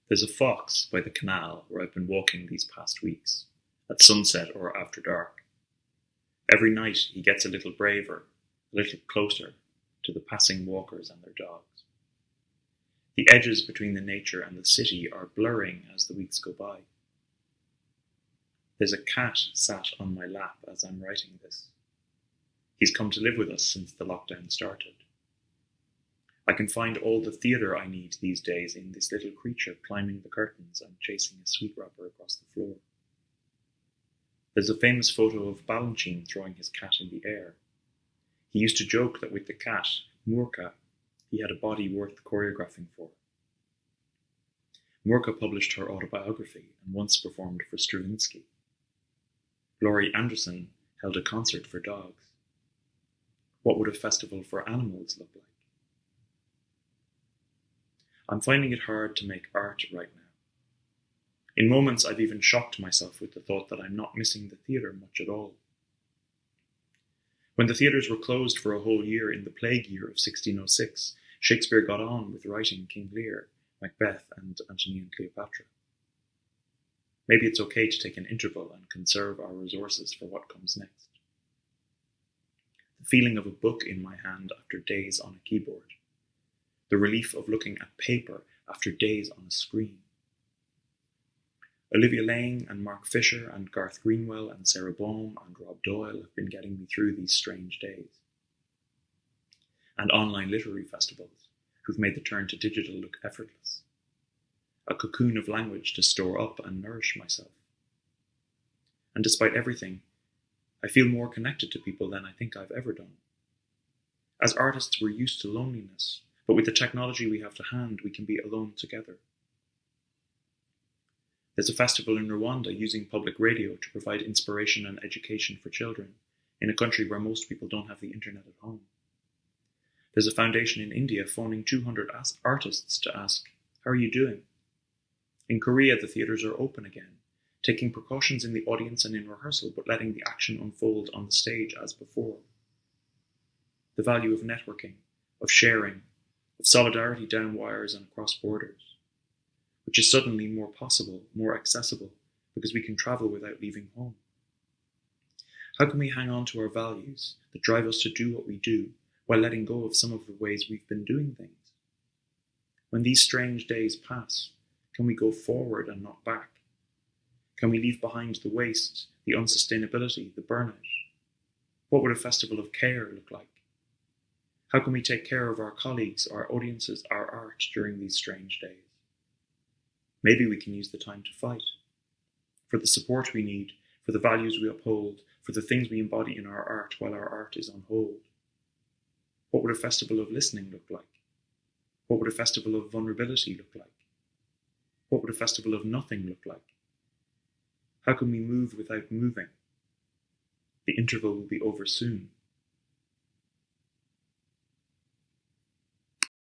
There's a fox by the canal where I've been walking these past weeks, at sunset or after dark. Every night he gets a little braver, a little closer to the passing walkers and their dogs. The edges between the nature and the city are blurring as the weeks go by. There's a cat sat on my lap as I'm writing this. He's come to live with us since the lockdown started. I can find all the theatre I need these days in this little creature climbing the curtains and chasing a sweet wrapper across the floor. There's a famous photo of Balanchine throwing his cat in the air. He used to joke that with the cat, Murka, he had a body worth choreographing for. Murka published her autobiography and once performed for Stravinsky. Laurie Anderson held a concert for dogs. What would a festival for animals look like? I'm finding it hard to make art right now. In moments I've even shocked myself with the thought that I'm not missing the theatre much at all. When the theatres were closed for a whole year in the plague year of 1606, Shakespeare got on with writing King Lear, Macbeth, and Antony and Cleopatra. Maybe it's okay to take an interval and conserve our resources for what comes next. The feeling of a book in my hand after days on a keyboard. The relief of looking at paper after days on a screen. Olivia Laing and Mark Fisher and Garth Greenwell and Sarah Baum and Rob Doyle have been getting me through these strange days. And online literary festivals, who've made the turn to digital look effortless. A cocoon of language to store up and nourish myself. And despite everything, I feel more connected to people than I think I've ever done. As artists, we're used to loneliness, but with the technology we have to hand, we can be alone together. There's a festival in Rwanda using public radio to provide inspiration and education for children in a country where most people don't have the internet at home. There's a foundation in India phoning 200 artists to ask, how are you doing? In Korea, the theatres are open again, taking precautions in the audience and in rehearsal, but letting the action unfold on the stage as before. The value of networking, of sharing, of solidarity down wires and across borders, which is suddenly more possible, more accessible, because we can travel without leaving home. How can we hang on to our values that drive us to do what we do, while letting go of some of the ways we've been doing things? When these strange days pass, can we go forward and not back? Can we leave behind the waste, the unsustainability, the burnout? What would a festival of care look like? How can we take care of our colleagues, our audiences, our art during these strange days? Maybe we can use the time to fight. For the support we need, for the values we uphold, for the things we embody in our art while our art is on hold. What would a festival of listening look like? What would a festival of vulnerability look like? What would a festival of nothing look like? How can we move without moving? The interval will be over soon.